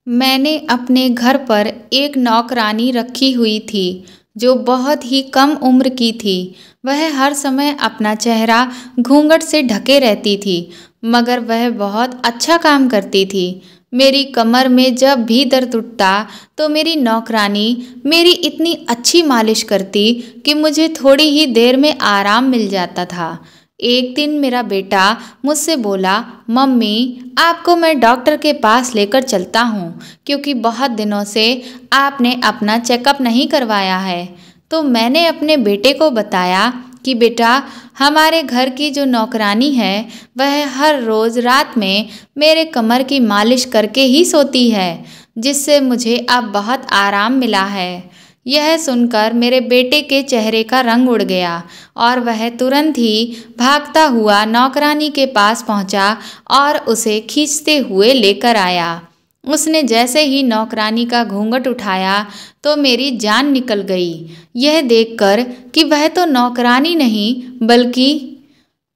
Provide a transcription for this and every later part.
मैंने अपने घर पर एक नौकरानी रखी हुई थी जो बहुत ही कम उम्र की थी। वह हर समय अपना चेहरा घूंघट से ढके रहती थी, मगर वह बहुत अच्छा काम करती थी। मेरी कमर में जब भी दर्द उठता तो मेरी नौकरानी मेरी इतनी अच्छी मालिश करती कि मुझे थोड़ी ही देर में आराम मिल जाता था। एक दिन मेरा बेटा मुझसे बोला, मम्मी आपको मैं डॉक्टर के पास लेकर चलता हूँ क्योंकि बहुत दिनों से आपने अपना चेकअप नहीं करवाया है। तो मैंने अपने बेटे को बताया कि बेटा, हमारे घर की जो नौकरानी है वह हर रोज़ रात में मेरे कमर की मालिश करके ही सोती है, जिससे मुझे अब बहुत आराम मिला है। यह सुनकर मेरे बेटे के चेहरे का रंग उड़ गया और वह तुरंत ही भागता हुआ नौकरानी के पास पहुंचा और उसे खींचते हुए लेकर आया। उसने जैसे ही नौकरानी का घूंघट उठाया तो मेरी जान निकल गई, यह देखकर कि वह तो नौकरानी नहीं बल्कि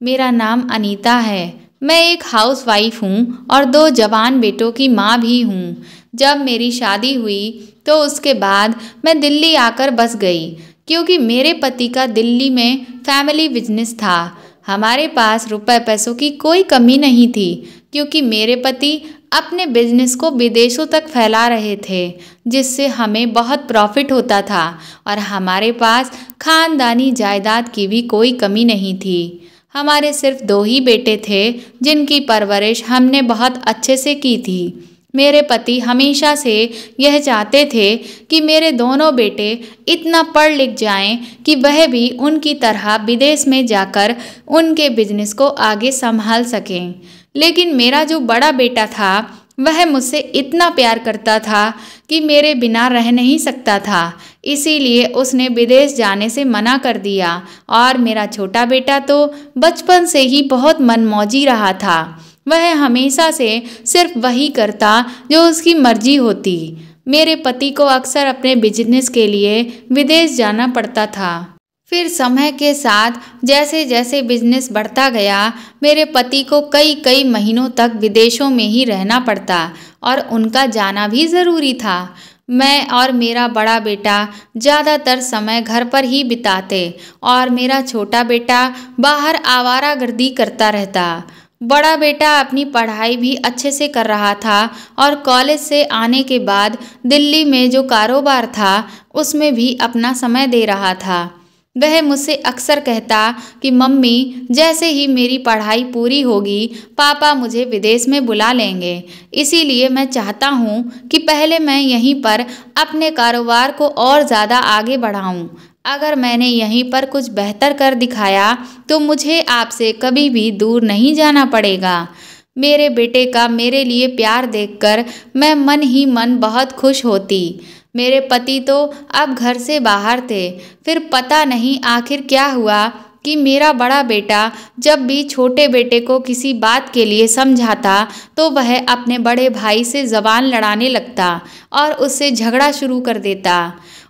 मेरा नाम अनीता है। मैं एक हाउसवाइफ हूँ और 2 जवान बेटों की माँ भी हूँ। जब मेरी शादी हुई तो उसके बाद मैं दिल्ली आकर बस गई, क्योंकि मेरे पति का दिल्ली में फैमिली बिजनेस था। हमारे पास रुपए पैसों की कोई कमी नहीं थी, क्योंकि मेरे पति अपने बिजनेस को विदेशों तक फैला रहे थे, जिससे हमें बहुत प्रॉफिट होता था और हमारे पास खानदानी जायदाद की भी कोई कमी नहीं थी। हमारे सिर्फ 2 ही बेटे थे जिनकी परवरिश हमने बहुत अच्छे से की थी। मेरे पति हमेशा से यह चाहते थे कि मेरे दोनों बेटे इतना पढ़ लिख जाएं कि वह भी उनकी तरह विदेश में जाकर उनके बिजनेस को आगे संभाल सकें। लेकिन मेरा जो बड़ा बेटा था वह मुझसे इतना प्यार करता था कि मेरे बिना रह नहीं सकता था, इसीलिए उसने विदेश जाने से मना कर दिया। और मेरा छोटा बेटा तो बचपन से ही बहुत मनमौजी रहा था। वह हमेशा से सिर्फ वही करता जो उसकी मर्जी होती। मेरे पति को अक्सर अपने बिजनेस के लिए विदेश जाना पड़ता था। फिर समय के साथ जैसे जैसे बिजनेस बढ़ता गया, मेरे पति को कई कई महीनों तक विदेशों में ही रहना पड़ता और उनका जाना भी ज़रूरी था। मैं और मेरा बड़ा बेटा ज़्यादातर समय घर पर ही बिताते और मेरा छोटा बेटा बाहर आवारागर्दी करता रहता। बड़ा बेटा अपनी पढ़ाई भी अच्छे से कर रहा था और कॉलेज से आने के बाद दिल्ली में जो कारोबार था उसमें भी अपना समय दे रहा था। वह मुझसे अक्सर कहता कि मम्मी, जैसे ही मेरी पढ़ाई पूरी होगी पापा मुझे विदेश में बुला लेंगे, इसीलिए मैं चाहता हूँ कि पहले मैं यहीं पर अपने कारोबार को और ज़्यादा आगे बढ़ाऊँ। अगर मैंने यहीं पर कुछ बेहतर कर दिखाया तो मुझे आपसे कभी भी दूर नहीं जाना पड़ेगा। मेरे बेटे का मेरे लिए प्यार देखकर मैं मन ही मन बहुत खुश होती। मेरे पति तो अब घर से बाहर थे। फिर पता नहीं आखिर क्या हुआ कि मेरा बड़ा बेटा जब भी छोटे बेटे को किसी बात के लिए समझाता तो वह अपने बड़े भाई से ज़बान लड़ाने लगता और उससे झगड़ा शुरू कर देता।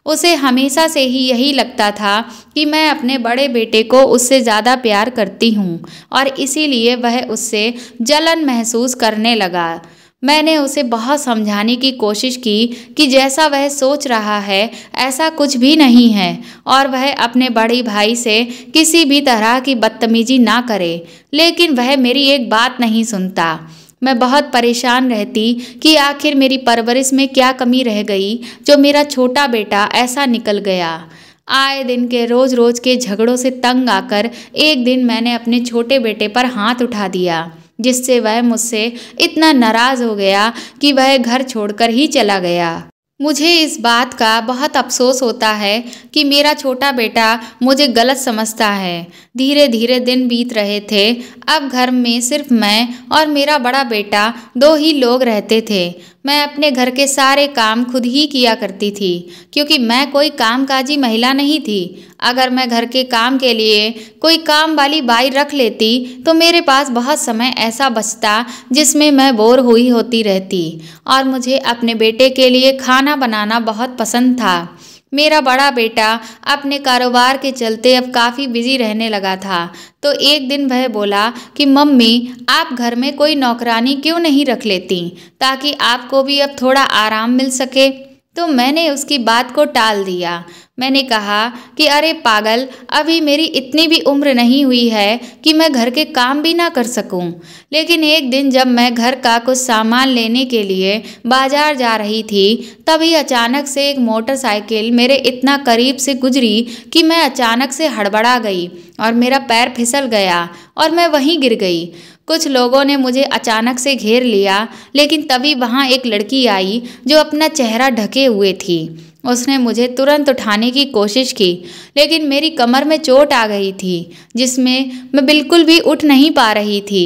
उसे हमेशा से ही यही लगता था कि मैं अपने बड़े बेटे को उससे ज़्यादा प्यार करती हूँ और इसीलिए वह उससे जलन महसूस करने लगा। मैंने उसे बहुत समझाने की कोशिश की कि जैसा वह सोच रहा है ऐसा कुछ भी नहीं है और वह अपने बड़े भाई से किसी भी तरह की बदतमीजी ना करे, लेकिन वह मेरी एक बात नहीं सुनता। मैं बहुत परेशान रहती कि आखिर मेरी परवरिश में क्या कमी रह गई जो मेरा छोटा बेटा ऐसा निकल गया। आए दिन के रोज़ रोज़ के झगड़ों से तंग आकर एक दिन मैंने अपने छोटे बेटे पर हाथ उठा दिया, जिससे वह मुझसे इतना नाराज़ हो गया कि वह घर छोड़कर ही चला गया। मुझे इस बात का बहुत अफसोस होता है कि मेरा छोटा बेटा मुझे गलत समझता है। धीरे धीरे दिन बीत रहे थे। अब घर में सिर्फ मैं और मेरा बड़ा बेटा 2 ही लोग रहते थे। मैं अपने घर के सारे काम खुद ही किया करती थी, क्योंकि मैं कोई कामकाजी महिला नहीं थी। अगर मैं घर के काम के लिए कोई काम वाली बाई रख लेती तो मेरे पास बहुत समय ऐसा बचता जिसमें मैं बोर हुई होती रहती। और मुझे अपने बेटे के लिए खाना बनाना बहुत पसंद था। मेरा बड़ा बेटा अपने कारोबार के चलते अब काफ़ी बिजी रहने लगा था। तो एक दिन वह बोला कि मम्मी, आप घर में कोई नौकरानी क्यों नहीं रख लेती, ताकि आपको भी अब थोड़ा आराम मिल सके। तो मैंने उसकी बात को टाल दिया। मैंने कहा कि अरे पागल, अभी मेरी इतनी भी उम्र नहीं हुई है कि मैं घर के काम भी ना कर सकूं। लेकिन एक दिन जब मैं घर का कुछ सामान लेने के लिए बाजार जा रही थी, तभी अचानक से एक मोटरसाइकिल मेरे इतना करीब से गुजरी कि मैं अचानक से हड़बड़ा गई और मेरा पैर फिसल गया और मैं वहीं गिर गई। कुछ लोगों ने मुझे अचानक से घेर लिया, लेकिन तभी वहाँ एक लड़की आई जो अपना चेहरा ढके हुए थी। उसने मुझे तुरंत उठाने की कोशिश की, लेकिन मेरी कमर में चोट आ गई थी, जिसमें मैं बिल्कुल भी उठ नहीं पा रही थी।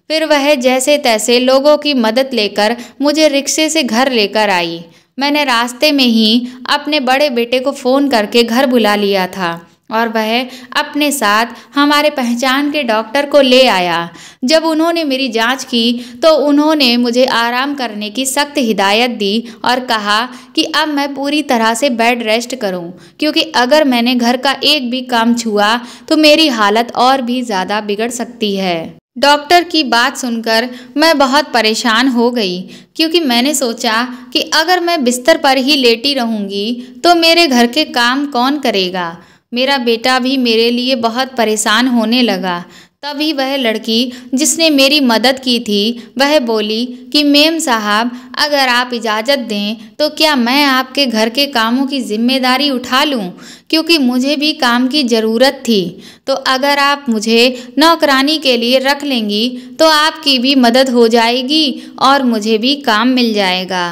फिर वह जैसे तैसे लोगों की मदद लेकर मुझे रिक्शे से घर लेकर आई। मैंने रास्ते में ही अपने बड़े बेटे को फ़ोन करके घर बुला लिया था और वह अपने साथ हमारे पहचान के डॉक्टर को ले आया। जब उन्होंने मेरी जांच की तो उन्होंने मुझे आराम करने की सख्त हिदायत दी और कहा कि अब मैं पूरी तरह से बेड रेस्ट करूं, क्योंकि अगर मैंने घर का एक भी काम छुआ तो मेरी हालत और भी ज़्यादा बिगड़ सकती है। डॉक्टर की बात सुनकर मैं बहुत परेशान हो गई, क्योंकि मैंने सोचा कि अगर मैं बिस्तर पर ही लेटी रहूंगी तो मेरे घर के काम कौन करेगा। मेरा बेटा भी मेरे लिए बहुत परेशान होने लगा। तभी वह लड़की जिसने मेरी मदद की थी वह बोली कि मेम साहब, अगर आप इजाज़त दें तो क्या मैं आपके घर के कामों की जिम्मेदारी उठा लूं, क्योंकि मुझे भी काम की ज़रूरत थी। तो अगर आप मुझे नौकरानी के लिए रख लेंगी तो आपकी भी मदद हो जाएगी और मुझे भी काम मिल जाएगा।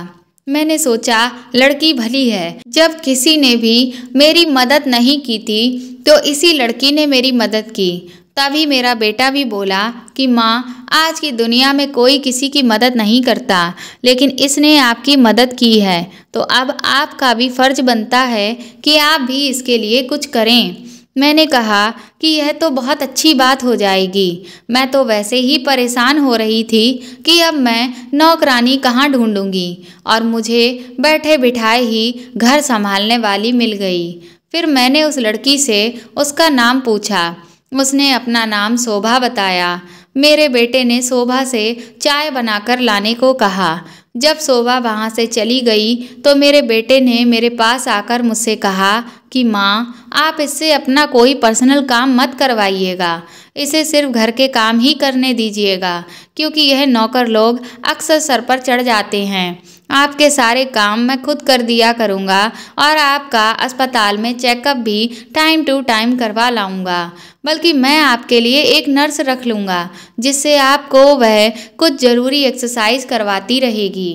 मैंने सोचा लड़की भली है, जब किसी ने भी मेरी मदद नहीं की थी तो इसी लड़की ने मेरी मदद की। तभी मेरा बेटा भी बोला कि माँ, आज की दुनिया में कोई किसी की मदद नहीं करता, लेकिन इसने आपकी मदद की है तो अब आपका भी फ़र्ज बनता है कि आप भी इसके लिए कुछ करें। मैंने कहा कि यह तो बहुत अच्छी बात हो जाएगी। मैं तो वैसे ही परेशान हो रही थी कि अब मैं नौकरानी कहाँ ढूंढूंगी, और मुझे बैठे बिठाए ही घर संभालने वाली मिल गई। फिर मैंने उस लड़की से उसका नाम पूछा। उसने अपना नाम शोभा बताया। मेरे बेटे ने शोभा से चाय बनाकर लाने को कहा। जब शोभा वहाँ से चली गई तो मेरे बेटे ने मेरे पास आकर मुझसे कहा कि माँ, आप इससे अपना कोई पर्सनल काम मत करवाइएगा, इसे सिर्फ घर के काम ही करने दीजिएगा, क्योंकि यह नौकर लोग अक्सर सर पर चढ़ जाते हैं। आपके सारे काम मैं खुद कर दिया करूँगा और आपका अस्पताल में चेकअप भी टाइम टू टाइम करवा लाऊंगा। बल्कि मैं आपके लिए एक नर्स रख लूँगा, जिससे आपको वह कुछ ज़रूरी एक्सरसाइज करवाती रहेगी।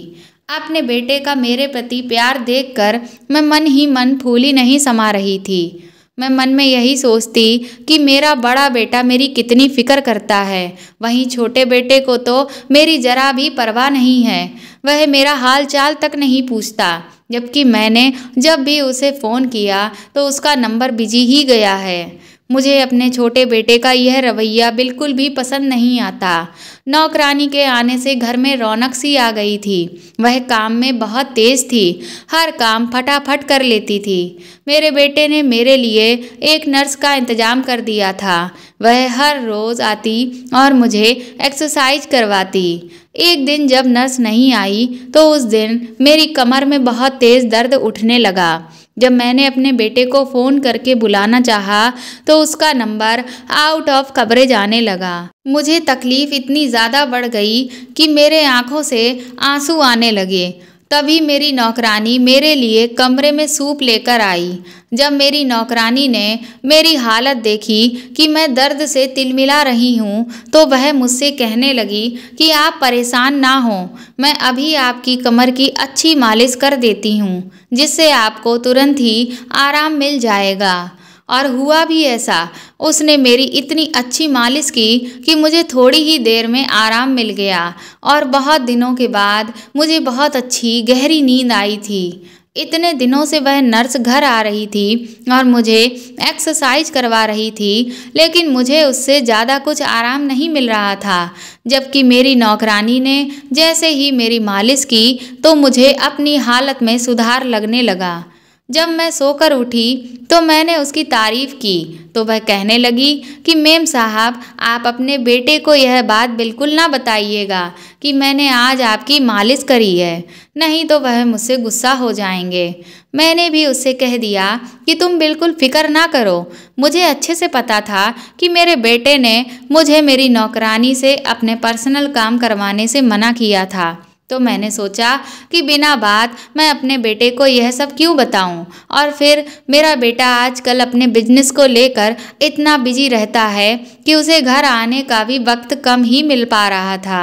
अपने बेटे का मेरे प्रति प्यार देखकर मैं मन ही मन फूली नहीं समा रही थी। मैं मन में यही सोचती कि मेरा बड़ा बेटा मेरी कितनी फ़िक्र करता है, वहीं छोटे बेटे को तो मेरी ज़रा भी परवाह नहीं है। वह मेरा हाल चाल तक नहीं पूछता, जबकि मैंने जब भी उसे फ़ोन किया तो उसका नंबर बिजी ही गया है। मुझे अपने छोटे बेटे का यह रवैया बिल्कुल भी पसंद नहीं आता। नौकरानी के आने से घर में रौनक सी आ गई थी। वह काम में बहुत तेज़ थी, हर काम फटाफट कर लेती थी। मेरे बेटे ने मेरे लिए एक नर्स का इंतज़ाम कर दिया था। वह हर रोज़ आती और मुझे एक्सरसाइज करवाती। एक दिन जब नर्स नहीं आई तो उस दिन मेरी कमर में बहुत तेज़ दर्द उठने लगा। जब मैंने अपने बेटे को फ़ोन करके बुलाना चाहा तो उसका नंबर आउट ऑफ कवरेज आने लगा। मुझे तकलीफ़ इतनी ज़्यादा बढ़ गई कि मेरे आँखों से आंसू आने लगे। तभी मेरी नौकरानी मेरे लिए कमरे में सूप लेकर आई। जब मेरी नौकरानी ने मेरी हालत देखी कि मैं दर्द से तिलमिला रही हूँ तो वह मुझसे कहने लगी कि आप परेशान ना हो, मैं अभी आपकी कमर की अच्छी मालिश कर देती हूँ, जिससे आपको तुरंत ही आराम मिल जाएगा। और हुआ भी ऐसा। उसने मेरी इतनी अच्छी मालिश की कि मुझे थोड़ी ही देर में आराम मिल गया और बहुत दिनों के बाद मुझे बहुत अच्छी गहरी नींद आई थी। इतने दिनों से वह नर्स घर आ रही थी और मुझे एक्सरसाइज करवा रही थी, लेकिन मुझे उससे ज़्यादा कुछ आराम नहीं मिल रहा था। जबकि मेरी नौकरानी ने जैसे ही मेरी मालिश की तो मुझे अपनी हालत में सुधार लगने लगा। जब मैं सोकर उठी तो मैंने उसकी तारीफ की तो वह कहने लगी कि मेम साहब, आप अपने बेटे को यह बात बिल्कुल ना बताइएगा कि मैंने आज आपकी मालिश करी है, नहीं तो वह मुझसे गुस्सा हो जाएंगे। मैंने भी उससे कह दिया कि तुम बिल्कुल फिक्र ना करो, मुझे अच्छे से पता था कि मेरे बेटे ने मुझे मेरी नौकरानी से अपने पर्सनल काम करवाने से मना किया था, तो मैंने सोचा कि बिना बात मैं अपने बेटे को यह सब क्यों बताऊं। और फिर मेरा बेटा आजकल अपने बिजनेस को लेकर इतना बिजी रहता है कि उसे घर आने का भी वक्त कम ही मिल पा रहा था।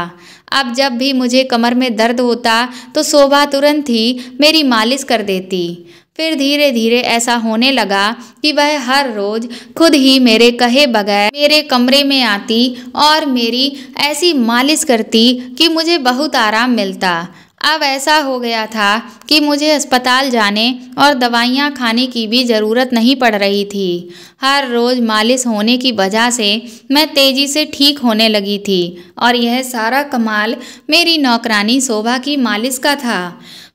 अब जब भी मुझे कमर में दर्द होता तो शोभा तुरंत ही मेरी मालिश कर देती। फिर धीरे धीरे ऐसा होने लगा कि वह हर रोज खुद ही मेरे कहे बगैर मेरे कमरे में आती और मेरी ऐसी मालिश करती कि मुझे बहुत आराम मिलता। अब ऐसा हो गया था कि मुझे अस्पताल जाने और दवाइयाँ खाने की भी ज़रूरत नहीं पड़ रही थी। हर रोज़ मालिश होने की वजह से मैं तेज़ी से ठीक होने लगी थी और यह सारा कमाल मेरी नौकरानी शोभा की मालिश का था।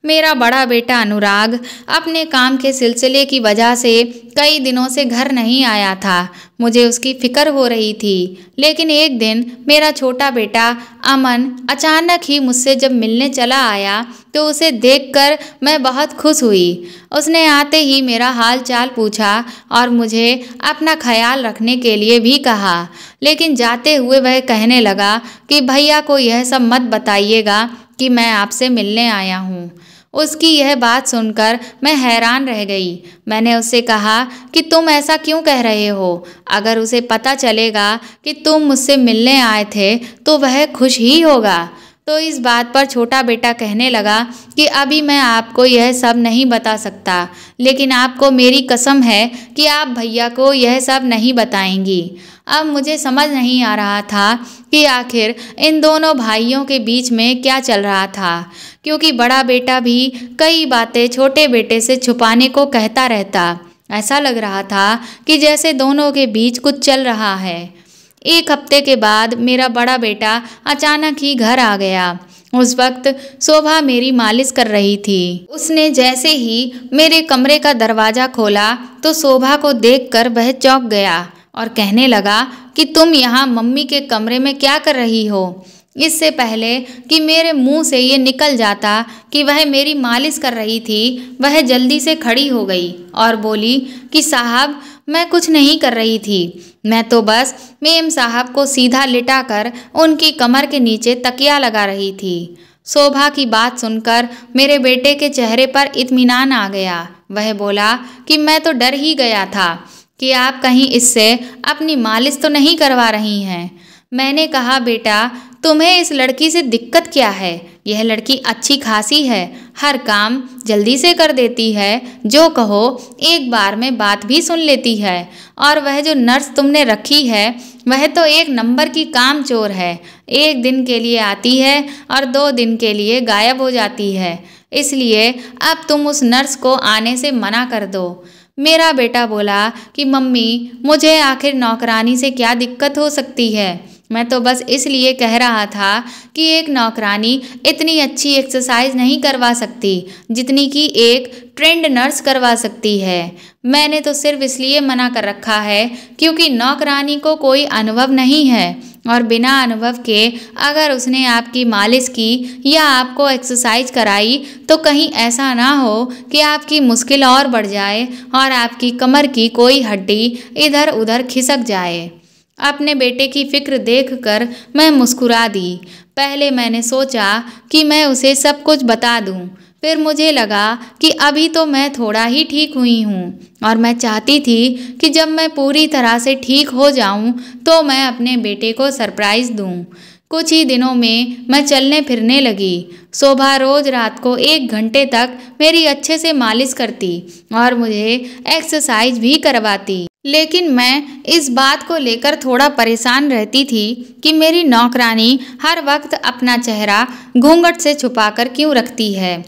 मेरा बड़ा बेटा अनुराग अपने काम के सिलसिले की वजह से कई दिनों से घर नहीं आया था। मुझे उसकी फिक्र हो रही थी, लेकिन एक दिन मेरा छोटा बेटा अमन अचानक ही मुझसे जब मिलने चला आया तो उसे देखकर मैं बहुत खुश हुई। उसने आते ही मेरा हाल चाल पूछा और मुझे अपना ख्याल रखने के लिए भी कहा, लेकिन जाते हुए वह कहने लगा कि भैया को यह सब मत बताइएगा कि मैं आपसे मिलने आया हूँ। उसकी यह बात सुनकर मैं हैरान रह गई। मैंने उससे कहा कि तुम ऐसा क्यों कह रहे हो? अगर उसे पता चलेगा कि तुम मुझसे मिलने आए थे तो वह खुश ही होगा। तो इस बात पर छोटा बेटा कहने लगा कि अभी मैं आपको यह सब नहीं बता सकता, लेकिन आपको मेरी कसम है कि आप भैया को यह सब नहीं बताएंगी। अब मुझे समझ नहीं आ रहा था कि आखिर इन दोनों भाइयों के बीच में क्या चल रहा था, क्योंकि बड़ा बेटा भी कई बातें छोटे बेटे से छुपाने को कहता रहता। ऐसा लग रहा था कि जैसे दोनों के बीच कुछ चल रहा है। एक हफ्ते के बाद मेरा बड़ा बेटा अचानक ही घर आ गया। उस वक्त शोभा मेरी मालिश कर रही थी। उसने जैसे ही मेरे कमरे का दरवाज़ा खोला तो शोभा को देखकर वह चौंक गया और कहने लगा कि तुम यहाँ मम्मी के कमरे में क्या कर रही हो? इससे पहले कि मेरे मुंह से ये निकल जाता कि वह मेरी मालिश कर रही थी, वह जल्दी से खड़ी हो गई और बोली कि साहब, मैं कुछ नहीं कर रही थी, मैं तो बस मेम साहब को सीधा लिटाकर उनकी कमर के नीचे तकिया लगा रही थी। शोभा की बात सुनकर मेरे बेटे के चेहरे पर इत्मीनान आ गया। वह बोला कि मैं तो डर ही गया था कि आप कहीं इससे अपनी मालिश तो नहीं करवा रही हैं। मैंने कहा, बेटा, तुम्हें इस लड़की से दिक्कत क्या है? यह लड़की अच्छी खासी है, हर काम जल्दी से कर देती है, जो कहो एक बार में बात भी सुन लेती है। और वह जो नर्स तुमने रखी है वह तो एक नंबर की कामचोर है। एक दिन के लिए आती है और 2 दिन के लिए गायब हो जाती है। इसलिए अब तुम उस नर्स को आने से मना कर दो। मेरा बेटा बोला कि मम्मी, मुझे आखिर नौकरानी से क्या दिक्कत हो सकती है? मैं तो बस इसलिए कह रहा था कि एक नौकरानी इतनी अच्छी एक्सरसाइज नहीं करवा सकती जितनी कि एक ट्रेंड नर्स करवा सकती है। मैंने तो सिर्फ इसलिए मना कर रखा है क्योंकि नौकरानी को कोई अनुभव नहीं है और बिना अनुभव के अगर उसने आपकी मालिश की या आपको एक्सरसाइज कराई तो कहीं ऐसा ना हो कि आपकी मुश्किल और बढ़ जाए और आपकी कमर की कोई हड्डी इधर उधर खिसक जाए। अपने बेटे की फिक्र देखकर मैं मुस्कुरा दी। पहले मैंने सोचा कि मैं उसे सब कुछ बता दूं, फिर मुझे लगा कि अभी तो मैं थोड़ा ही ठीक हुई हूँ और मैं चाहती थी कि जब मैं पूरी तरह से ठीक हो जाऊं तो मैं अपने बेटे को सरप्राइज़ दूं। कुछ ही दिनों में मैं चलने फिरने लगी। शोभा रोज रात को 1 घंटे तक मेरी अच्छे से मालिश करती और मुझे एक्सरसाइज भी करवाती। लेकिन मैं इस बात को लेकर थोड़ा परेशान रहती थी कि मेरी नौकरानी हर वक्त अपना चेहरा घूंघट से छुपाकर क्यों रखती है।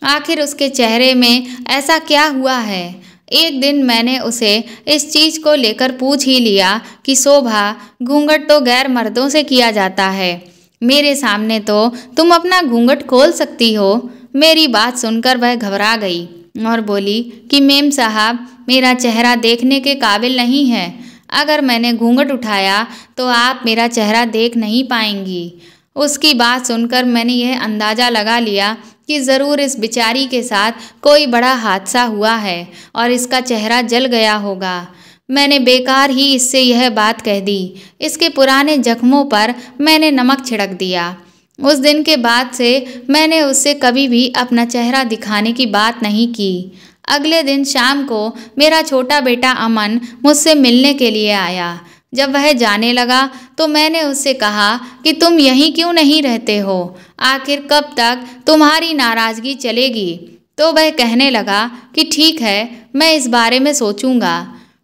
आखिर उसके चेहरे में ऐसा क्या हुआ है? एक दिन मैंने उसे इस चीज़ को लेकर पूछ ही लिया कि शोभा, घूंघट तो गैर मर्दों से किया जाता है, मेरे सामने तो तुम अपना घूंघट खोल सकती हो। मेरी बात सुनकर वह घबरा गई और बोली कि मेम साहब, मेरा चेहरा देखने के काबिल नहीं है। अगर मैंने घूंघट उठाया तो आप मेरा चेहरा देख नहीं पाएंगी। उसकी बात सुनकर मैंने यह अंदाज़ा लगा लिया कि ज़रूर इस बेचारी के साथ कोई बड़ा हादसा हुआ है और इसका चेहरा जल गया होगा। मैंने बेकार ही इससे यह बात कह दी। इसके पुराने जख्मों पर मैंने नमक छिड़क दिया। उस दिन के बाद से मैंने उससे कभी भी अपना चेहरा दिखाने की बात नहीं की। अगले दिन शाम को मेरा छोटा बेटा अमन मुझसे मिलने के लिए आया। जब वह जाने लगा तो मैंने उससे कहा कि तुम यहीं क्यों नहीं रहते हो? आखिर कब तक तुम्हारी नाराज़गी चलेगी? तो वह कहने लगा कि ठीक है, मैं इस बारे में सोचूंगा।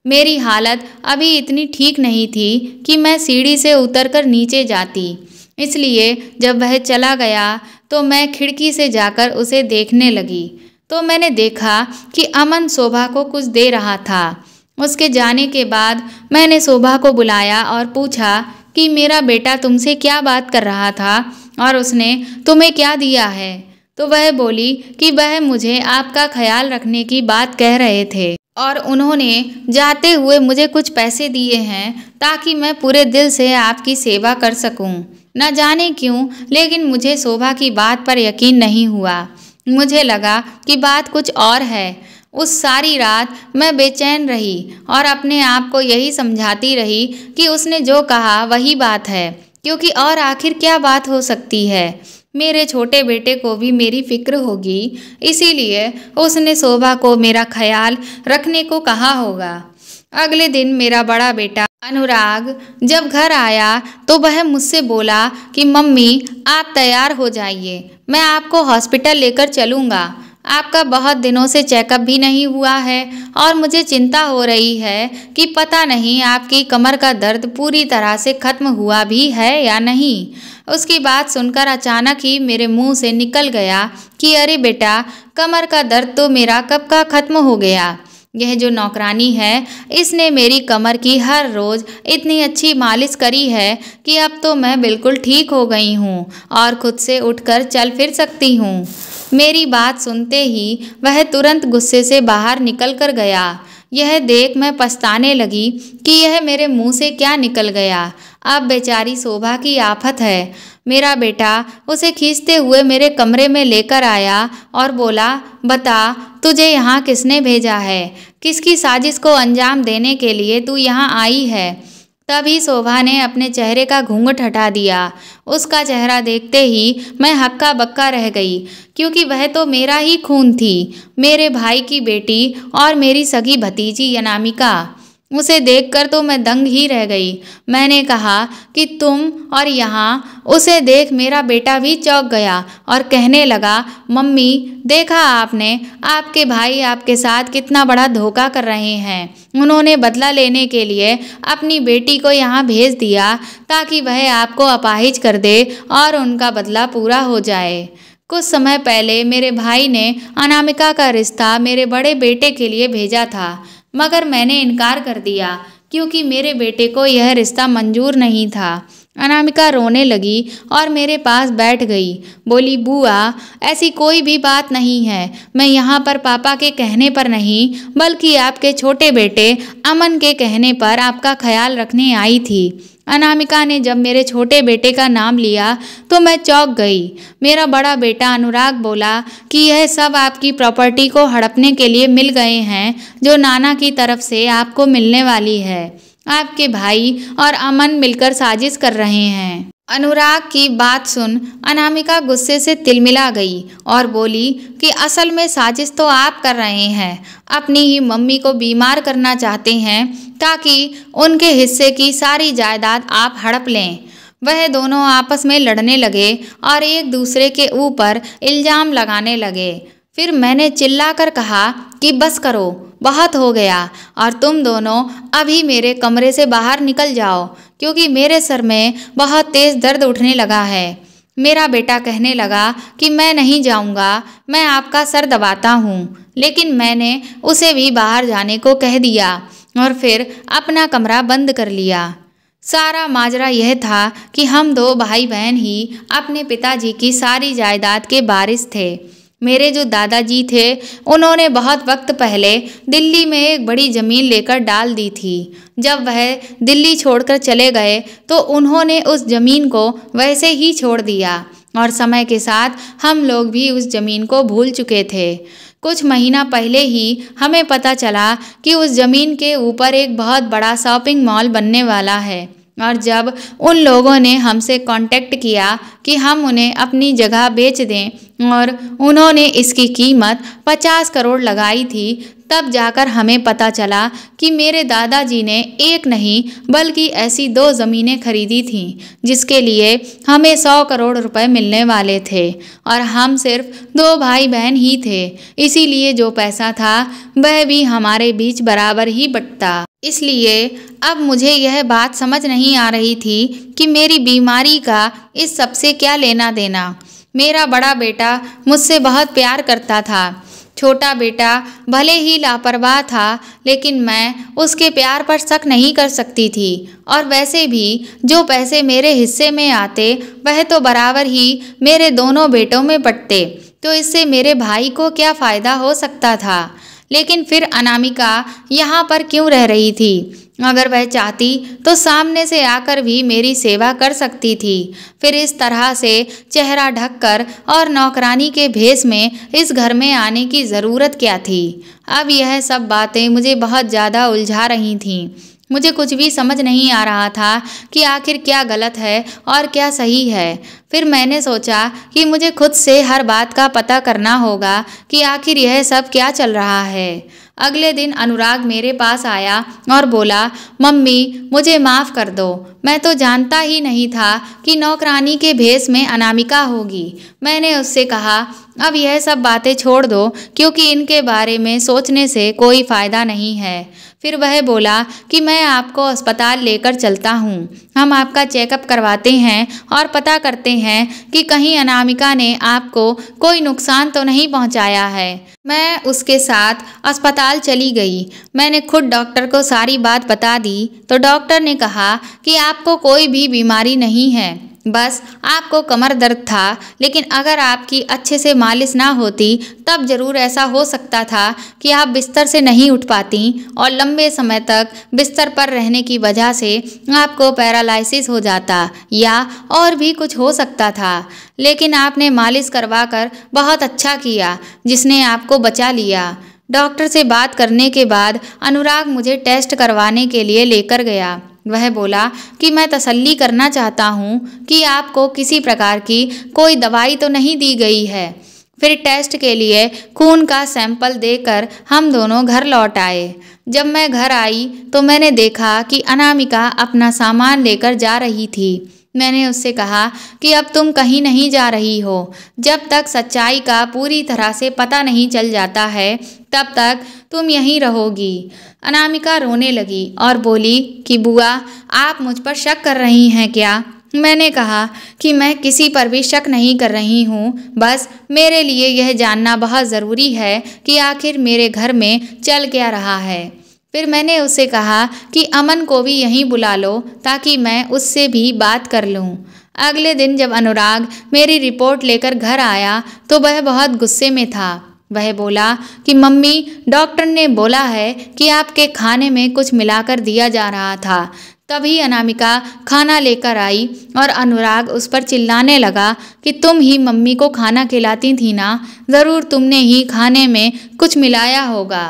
मेरी हालत अभी इतनी ठीक नहीं थी कि मैं सीढ़ी से उतरकर नीचे जाती, इसलिए जब वह चला गया तो मैं खिड़की से जाकर उसे देखने लगी तो मैंने देखा कि अमन शोभा को कुछ दे रहा था। उसके जाने के बाद मैंने शोभा को बुलाया और पूछा कि मेरा बेटा तुमसे क्या बात कर रहा था और उसने तुम्हें क्या दिया है? तो वह बोली कि वह मुझे आपका ख्याल रखने की बात कह रहे थे और उन्होंने जाते हुए मुझे कुछ पैसे दिए हैं ताकि मैं पूरे दिल से आपकी सेवा कर सकूं। न जाने क्यों, लेकिन मुझे शोभा की बात पर यकीन नहीं हुआ। मुझे लगा कि बात कुछ और है। उस सारी रात मैं बेचैन रही और अपने आप को यही समझाती रही कि उसने जो कहा वही बात है, क्योंकि और आखिर क्या बात हो सकती है। मेरे छोटे बेटे को भी मेरी फिक्र होगी, इसीलिए उसने शोभा को मेरा ख्याल रखने को कहा होगा। अगले दिन मेरा बड़ा बेटा अनुराग जब घर आया तो वह मुझसे बोला कि मम्मी, आप तैयार हो जाइए, मैं आपको हॉस्पिटल लेकर चलूँगा। आपका बहुत दिनों से चेकअप भी नहीं हुआ है और मुझे चिंता हो रही है कि पता नहीं आपकी कमर का दर्द पूरी तरह से खत्म हुआ भी है या नहीं। उसकी बात सुनकर अचानक ही मेरे मुंह से निकल गया कि अरे बेटा, कमर का दर्द तो मेरा कब का खत्म हो गया। यह जो नौकरानी है, इसने मेरी कमर की हर रोज़ इतनी अच्छी मालिश करी है कि अब तो मैं बिल्कुल ठीक हो गई हूँ और खुद से उठकर चल फिर सकती हूँ। मेरी बात सुनते ही वह तुरंत गुस्से से बाहर निकल कर गया। यह देख मैं पछताने लगी कि यह मेरे मुंह से क्या निकल गया। अब बेचारी शोभा की आफत है। मेरा बेटा उसे खींचते हुए मेरे कमरे में लेकर आया और बोला, बता, तुझे यहाँ किसने भेजा है? किसकी साजिश को अंजाम देने के लिए तू यहाँ आई है? तभी शोभा ने अपने चेहरे का घूंघट हटा दिया। उसका चेहरा देखते ही मैं हक्का बक्का रह गई, क्योंकि वह तो मेरा ही खून थी, मेरे भाई की बेटी और मेरी सगी भतीजी अनामिका। उसे देखकर तो मैं दंग ही रह गई। मैंने कहा कि तुम, और यहाँ उसे देख मेरा बेटा भी चौंक गया और कहने लगा, मम्मी, देखा आपने, आपके भाई आपके साथ कितना बड़ा धोखा कर रहे हैं। उन्होंने बदला लेने के लिए अपनी बेटी को यहाँ भेज दिया ताकि वह आपको अपाहिज कर दे और उनका बदला पूरा हो जाए। कुछ समय पहले मेरे भाई ने अनामिका का रिश्ता मेरे बड़े बेटे के लिए भेजा था, मगर मैंने इनकार कर दिया क्योंकि मेरे बेटे को यह रिश्ता मंजूर नहीं था। अनामिका रोने लगी और मेरे पास बैठ गई। बोली, बुआ, ऐसी कोई भी बात नहीं है। मैं यहाँ पर पापा के कहने पर नहीं, बल्कि आपके छोटे बेटे अमन के कहने पर आपका ख्याल रखने आई थी। अनामिका ने जब मेरे छोटे बेटे का नाम लिया तो मैं चौंक गई। मेरा बड़ा बेटा अनुराग बोला कि यह सब आपकी प्रॉपर्टी को हड़पने के लिए मिल गए हैं, जो नाना की तरफ से आपको मिलने वाली है। आपके भाई और अमन मिलकर साजिश कर रहे हैं। अनुराग की बात सुन अनामिका गुस्से से तिलमिला गई और बोली कि असल में साजिश तो आप कर रहे हैं, अपनी ही मम्मी को बीमार करना चाहते हैं ताकि उनके हिस्से की सारी जायदाद आप हड़प लें। वह दोनों आपस में लड़ने लगे और एक दूसरे के ऊपर इल्ज़ाम लगाने लगे। फिर मैंने चिल्लाकर कहा कि बस करो, बहुत हो गया और तुम दोनों अभी मेरे कमरे से बाहर निकल जाओ, क्योंकि मेरे सर में बहुत तेज़ दर्द उठने लगा है। मेरा बेटा कहने लगा कि मैं नहीं जाऊंगा, मैं आपका सर दबाता हूँ, लेकिन मैंने उसे भी बाहर जाने को कह दिया और फिर अपना कमरा बंद कर लिया। सारा माजरा यह था कि हम दो भाई बहन ही अपने पिताजी की सारी जायदाद के वारिस थे। मेरे जो दादाजी थे उन्होंने बहुत वक्त पहले दिल्ली में एक बड़ी ज़मीन लेकर डाल दी थी। जब वह दिल्ली छोड़कर चले गए तो उन्होंने उस ज़मीन को वैसे ही छोड़ दिया और समय के साथ हम लोग भी उस ज़मीन को भूल चुके थे। कुछ महीना पहले ही हमें पता चला कि उस ज़मीन के ऊपर एक बहुत बड़ा शॉपिंग मॉल बनने वाला है और जब उन लोगों ने हमसे कांटेक्ट किया कि हम उन्हें अपनी जगह बेच दें और उन्होंने इसकी कीमत 50 करोड़ लगाई थी, तब जाकर हमें पता चला कि मेरे दादाजी ने एक नहीं बल्कि ऐसी 2 ज़मीनें खरीदी थीं जिसके लिए हमें 100 करोड़ रुपए मिलने वाले थे और हम सिर्फ 2 भाई बहन ही थे। इसीलिए जो पैसा था वह भी हमारे बीच बराबर ही बंटता। इसलिए अब मुझे यह बात समझ नहीं आ रही थी कि मेरी बीमारी का इस सब से क्या लेना देना। मेरा बड़ा बेटा मुझसे बहुत प्यार करता था। छोटा बेटा भले ही लापरवाह था, लेकिन मैं उसके प्यार पर शक नहीं कर सकती थी और वैसे भी जो पैसे मेरे हिस्से में आते वह तो बराबर ही मेरे दोनों बेटों में बंटते, तो इससे मेरे भाई को क्या फ़ायदा हो सकता था। लेकिन फिर अनामिका यहाँ पर क्यों रह रही थी? अगर वह चाहती तो सामने से आकर भी मेरी सेवा कर सकती थी। फिर इस तरह से चेहरा ढककर और नौकरानी के भेष में इस घर में आने की ज़रूरत क्या थी? अब यह सब बातें मुझे बहुत ज़्यादा उलझा रही थीं। मुझे कुछ भी समझ नहीं आ रहा था कि आखिर क्या गलत है और क्या सही है। फिर मैंने सोचा कि मुझे खुद से हर बात का पता करना होगा कि आखिर यह सब क्या चल रहा है। अगले दिन अनुराग मेरे पास आया और बोला, मम्मी मुझे माफ़ कर दो, मैं तो जानता ही नहीं था कि नौकरानी के भेष में अनामिका होगी। मैंने उससे कहा, अब यह सब बातें छोड़ दो क्योंकि इनके बारे में सोचने से कोई फ़ायदा नहीं है। फिर वह बोला कि मैं आपको अस्पताल लेकर चलता हूँ, हम आपका चेकअप करवाते हैं और पता करते हैं कि कहीं अनामिका ने आपको कोई नुकसान तो नहीं पहुँचाया है। मैं उसके साथ अस्पताल चली गई। मैंने खुद डॉक्टर को सारी बात बता दी तो डॉक्टर ने कहा कि आपको कोई भी बीमारी नहीं है, बस आपको कमर दर्द था। लेकिन अगर आपकी अच्छे से मालिश ना होती तब ज़रूर ऐसा हो सकता था कि आप बिस्तर से नहीं उठ पाती और लंबे समय तक बिस्तर पर रहने की वजह से आपको पैरालिसिस हो जाता या और भी कुछ हो सकता था। लेकिन आपने मालिश करवाकर बहुत अच्छा किया जिसने आपको बचा लिया। डॉक्टर से बात करने के बाद अनुराग मुझे टेस्ट करवाने के लिए लेकर गया। वह बोला कि मैं तसल्ली करना चाहता हूँ कि आपको किसी प्रकार की कोई दवाई तो नहीं दी गई है। फिर टेस्ट के लिए खून का सैंपल देकर हम दोनों घर लौट आए। जब मैं घर आई तो मैंने देखा कि अनामिका अपना सामान लेकर जा रही थी। मैंने उससे कहा कि अब तुम कहीं नहीं जा रही हो, जब तक सच्चाई का पूरी तरह से पता नहीं चल जाता है तब तक तुम यहीं रहोगी। अनामिका रोने लगी और बोली कि बुआ आप मुझ पर शक कर रही हैं क्या? मैंने कहा कि मैं किसी पर भी शक नहीं कर रही हूँ, बस मेरे लिए यह जानना बहुत ज़रूरी है कि आखिर मेरे घर में चल क्या रहा है। फिर मैंने उससे कहा कि अमन को भी यहीं बुला लो ताकि मैं उससे भी बात कर लूँ। अगले दिन जब अनुराग मेरी रिपोर्ट लेकर घर आया तो वह बहुत गुस्से में था। वह बोला कि मम्मी डॉक्टर ने बोला है कि आपके खाने में कुछ मिलाकर दिया जा रहा था। तभी अनामिका खाना लेकर आई और अनुराग उस पर चिल्लाने लगा कि तुम ही मम्मी को खाना खिलाती थी ना, ज़रूर तुमने ही खाने में कुछ मिलाया होगा।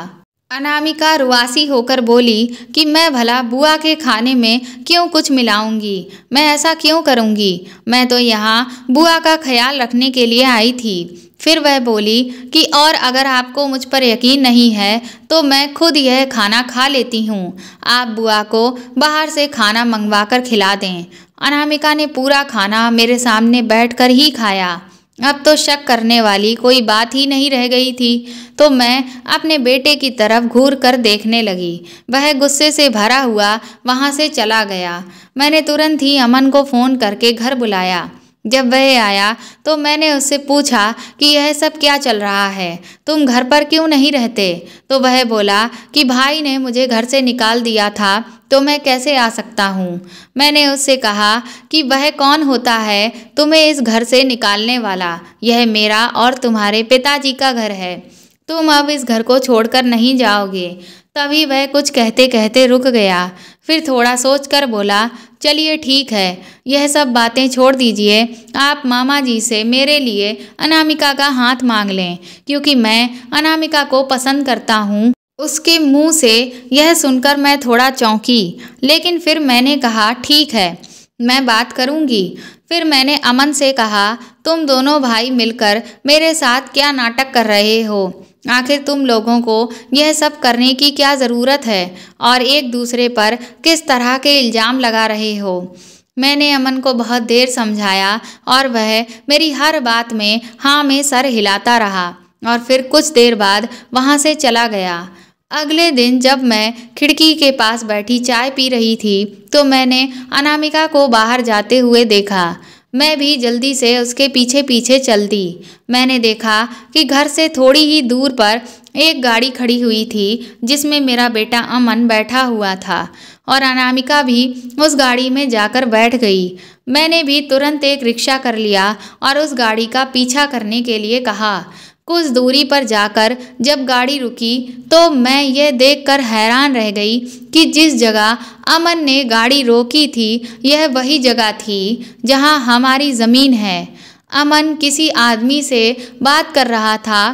अनामिका रुआसी होकर बोली कि मैं भला बुआ के खाने में क्यों कुछ मिलाऊंगी, मैं ऐसा क्यों करूंगी, मैं तो यहाँ बुआ का ख्याल रखने के लिए आई थी। फिर वह बोली कि और अगर आपको मुझ पर यकीन नहीं है तो मैं खुद यह खाना खा लेती हूँ, आप बुआ को बाहर से खाना मंगवा कर खिला दें। अनामिका ने पूरा खाना मेरे सामने बैठकर ही खाया। अब तो शक करने वाली कोई बात ही नहीं रह गई थी, तो मैं अपने बेटे की तरफ घूर कर देखने लगी। वह गुस्से से भरा हुआ वहाँ से चला गया। मैंने तुरंत ही अमन को फ़ोन करके घर बुलाया। जब वह आया तो मैंने उससे पूछा कि यह सब क्या चल रहा है, तुम घर पर क्यों नहीं रहते? तो वह बोला कि भाई ने मुझे घर से निकाल दिया था, तो मैं कैसे आ सकता हूँ। मैंने उससे कहा कि वह कौन होता है तुम्हें इस घर से निकालने वाला, यह मेरा और तुम्हारे पिताजी का घर है, तुम अब इस घर को छोड़कर नहीं जाओगे। तभी वह कुछ कहते कहते रुक गया, फिर थोड़ा सोचकर बोला, चलिए ठीक है, यह सब बातें छोड़ दीजिए, आप मामा जी से मेरे लिए अनामिका का हाथ मांग लें, क्योंकि मैं अनामिका को पसंद करता हूँ। उसके मुंह से यह सुनकर मैं थोड़ा चौंकी, लेकिन फिर मैंने कहा ठीक है, मैं बात करूँगी। फिर मैंने अमन से कहा, तुम दोनों भाई मिलकर मेरे साथ क्या नाटक कर रहे हो? आखिर तुम लोगों को यह सब करने की क्या ज़रूरत है और एक दूसरे पर किस तरह के इल्ज़ाम लगा रहे हो? मैंने अमन को बहुत देर समझाया और वह मेरी हर बात में हाँ में सर हिलाता रहा और फिर कुछ देर बाद वहाँ से चला गया। अगले दिन जब मैं खिड़की के पास बैठी चाय पी रही थी तो मैंने अनामिका को बाहर जाते हुए देखा। मैं भी जल्दी से उसके पीछे पीछे चल दी। मैंने देखा कि घर से थोड़ी ही दूर पर एक गाड़ी खड़ी हुई थी जिसमें मेरा बेटा अमन बैठा हुआ था और अनामिका भी उस गाड़ी में जाकर बैठ गई। मैंने भी तुरंत एक रिक्शा कर लिया और उस गाड़ी का पीछा करने के लिए कहा। कुछ दूरी पर जाकर जब गाड़ी रुकी तो मैं यह देखकर हैरान रह गई कि जिस जगह अमन ने गाड़ी रोकी थी यह वही जगह थी जहां हमारी ज़मीन है। अमन किसी आदमी से बात कर रहा था।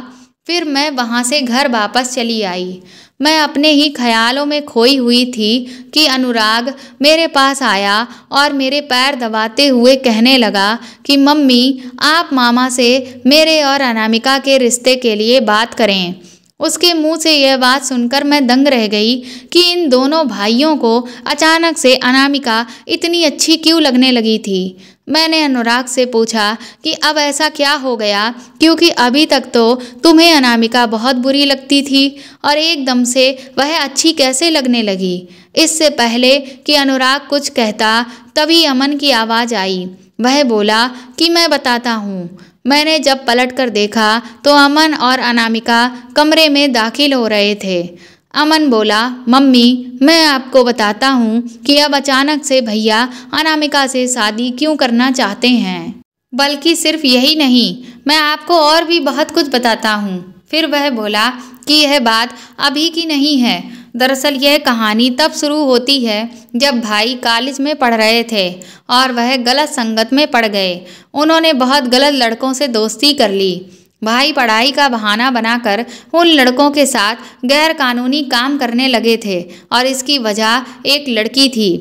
फिर मैं वहां से घर वापस चली आई। मैं अपने ही ख्यालों में खोई हुई थी कि अनुराग मेरे पास आया और मेरे पैर दबाते हुए कहने लगा कि मम्मी आप मामा से मेरे और अनामिका के रिश्ते के लिए बात करें। उसके मुंह से यह बात सुनकर मैं दंग रह गई कि इन दोनों भाइयों को अचानक से अनामिका इतनी अच्छी क्यों लगने लगी थी। मैंने अनुराग से पूछा कि अब ऐसा क्या हो गया, क्योंकि अभी तक तो तुम्हें अनामिका बहुत बुरी लगती थी और एकदम से वह अच्छी कैसे लगने लगी। इससे पहले कि अनुराग कुछ कहता तभी अमन की आवाज़ आई। वह बोला कि मैं बताता हूँ। मैंने जब पलट कर देखा तो अमन और अनामिका कमरे में दाखिल हो रहे थे। अमन बोला, मम्मी मैं आपको बताता हूँ कि अब अचानक से भैया अनामिका से शादी क्यों करना चाहते हैं, बल्कि सिर्फ यही नहीं, मैं आपको और भी बहुत कुछ बताता हूँ। फिर वह बोला कि यह बात अभी की नहीं है। दरअसल यह कहानी तब शुरू होती है जब भाई कॉलेज में पढ़ रहे थे और वह गलत संगत में पड़ गए। उन्होंने बहुत गलत लड़कों से दोस्ती कर ली। भाई पढ़ाई का बहाना बनाकर उन लड़कों के साथ गैर कानूनी काम करने लगे थे और इसकी वजह एक लड़की थी।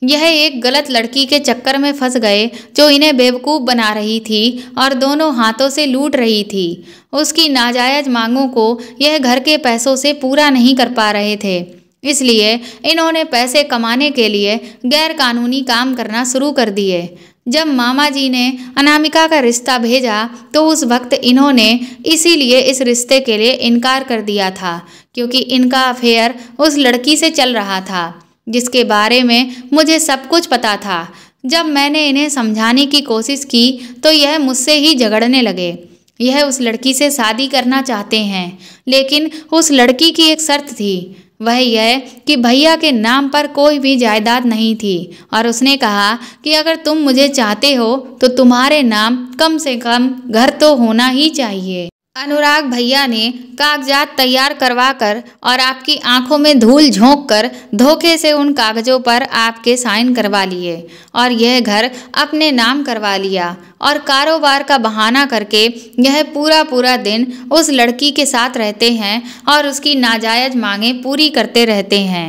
यह एक गलत लड़की के चक्कर में फंस गए जो इन्हें बेवकूफ़ बना रही थी और दोनों हाथों से लूट रही थी। उसकी नाजायज़ मांगों को यह घर के पैसों से पूरा नहीं कर पा रहे थे, इसलिए इन्होंने पैसे कमाने के लिए गैर कानूनी काम करना शुरू कर दिए। जब मामा जी ने अनामिका का रिश्ता भेजा तो उस वक्त इन्होंने इसीलिए इस रिश्ते के लिए इनकार कर दिया था, क्योंकि इनका अफेयर उस लड़की से चल रहा था जिसके बारे में मुझे सब कुछ पता था। जब मैंने इन्हें समझाने की कोशिश की तो यह मुझसे ही झगड़ने लगे। यह उस लड़की से शादी करना चाहते हैं, लेकिन उस लड़की की एक शर्त थी, वह यह कि भैया के नाम पर कोई भी जायदाद नहीं थी और उसने कहा कि अगर तुम मुझे चाहते हो तो तुम्हारे नाम कम से कम घर तो होना ही चाहिए। अनुराग भैया ने कागजात तैयार करवाकर और आपकी आंखों में धूल झोंक कर धोखे से उन कागजों पर आपके साइन करवा लिए और यह घर अपने नाम करवा लिया और कारोबार का बहाना करके यह पूरा दिन उस लड़की के साथ रहते हैं और उसकी नाजायज़ मांगें पूरी करते रहते हैं।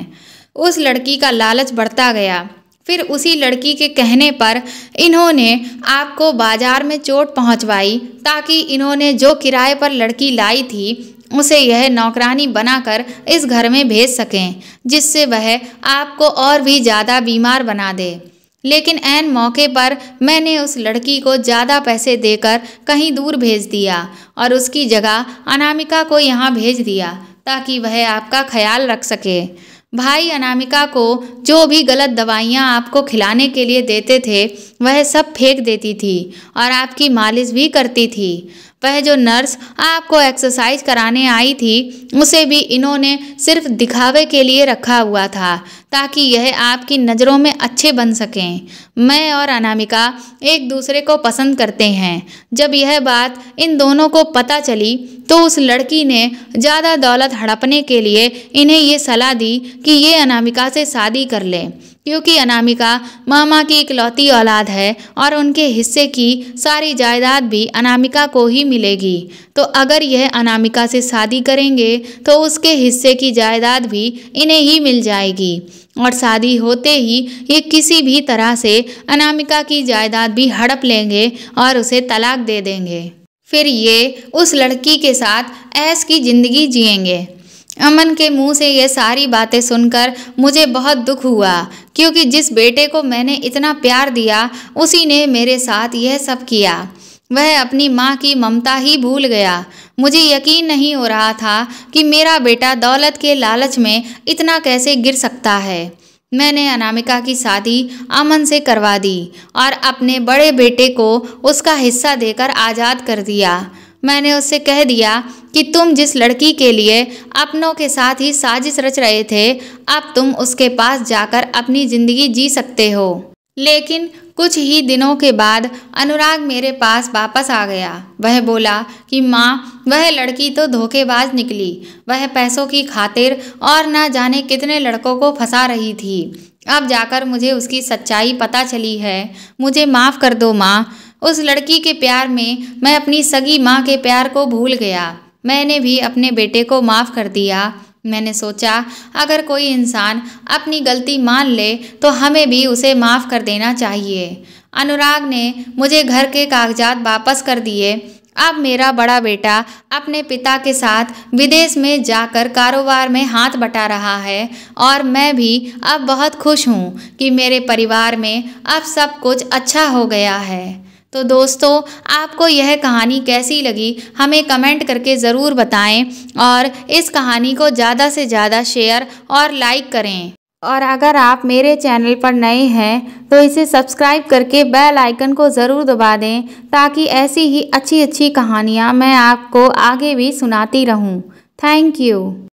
उस लड़की का लालच बढ़ता गया। फिर उसी लड़की के कहने पर इन्होंने आपको बाजार में चोट पहुंचवाई ताकि इन्होंने जो किराए पर लड़की लाई थी उसे यह नौकरानी बनाकर इस घर में भेज सकें, जिससे वह आपको और भी ज़्यादा बीमार बना दे। लेकिन ऐन मौके पर मैंने उस लड़की को ज़्यादा पैसे देकर कहीं दूर भेज दिया और उसकी जगह अनामिका को यहाँ भेज दिया ताकि वह आपका ख्याल रख सके। भाई अनामिका को जो भी गलत दवाइयाँ आपको खिलाने के लिए देते थे वह सब फेंक देती थी और आपकी मालिश भी करती थी। वह जो नर्स आपको एक्सरसाइज कराने आई थी उसे भी इन्होंने सिर्फ दिखावे के लिए रखा हुआ था ताकि यह आपकी नज़रों में अच्छे बन सकें। मैं और अनामिका एक दूसरे को पसंद करते हैं। जब यह बात इन दोनों को पता चली तो उस लड़की ने ज़्यादा दौलत हड़पने के लिए इन्हें ये सलाह दी कि ये अनामिका से शादी कर लें, क्योंकि अनामिका मामा की इकलौती औलाद है और उनके हिस्से की सारी जायदाद भी अनामिका को ही मिलेगी। तो अगर यह अनामिका से शादी करेंगे तो उसके हिस्से की जायदाद भी इन्हें ही मिल जाएगी और शादी होते ही ये किसी भी तरह से अनामिका की जायदाद भी हड़प लेंगे और उसे तलाक दे देंगे। फिर ये उस लड़की के साथ ऐश की ज़िंदगी जिएंगे। अमन के मुंह से ये सारी बातें सुनकर मुझे बहुत दुख हुआ, क्योंकि जिस बेटे को मैंने इतना प्यार दिया उसी ने मेरे साथ यह सब किया। वह अपनी माँ की ममता ही भूल गया। मुझे यकीन नहीं हो रहा था कि मेरा बेटा दौलत के लालच में इतना कैसे गिर सकता है। मैंने अनामिका की शादी अमन से करवा दी और अपने बड़े बेटे को उसका हिस्सा देकर आज़ाद कर दिया। मैंने उससे कह दिया कि तुम जिस लड़की के लिए अपनों के साथ ही साजिश रच रहे थे, अब तुम उसके पास जाकर अपनी ज़िंदगी जी सकते हो। लेकिन कुछ ही दिनों के बाद अनुराग मेरे पास वापस आ गया। वह बोला कि माँ, वह लड़की तो धोखेबाज निकली। वह पैसों की खातिर और ना जाने कितने लड़कों को फंसा रही थी। अब जाकर मुझे उसकी सच्चाई पता चली है। मुझे माफ़ कर दो माँ। उस लड़की के प्यार में मैं अपनी सगी माँ के प्यार को भूल गया। मैंने भी अपने बेटे को माफ़ कर दिया। मैंने सोचा अगर कोई इंसान अपनी गलती मान ले तो हमें भी उसे माफ़ कर देना चाहिए। अनुराग ने मुझे घर के कागजात वापस कर दिए। अब मेरा बड़ा बेटा अपने पिता के साथ विदेश में जाकर कारोबार में हाथ बटा रहा है और मैं भी अब बहुत खुश हूँ कि मेरे परिवार में अब सब कुछ अच्छा हो गया है। तो दोस्तों, आपको यह कहानी कैसी लगी हमें कमेंट करके ज़रूर बताएं और इस कहानी को ज़्यादा से ज़्यादा शेयर और लाइक करें। और अगर आप मेरे चैनल पर नए हैं तो इसे सब्सक्राइब करके बेल आइकन को ज़रूर दबा दें, ताकि ऐसी ही अच्छी अच्छी कहानियाँ मैं आपको आगे भी सुनाती रहूँ। Thank you.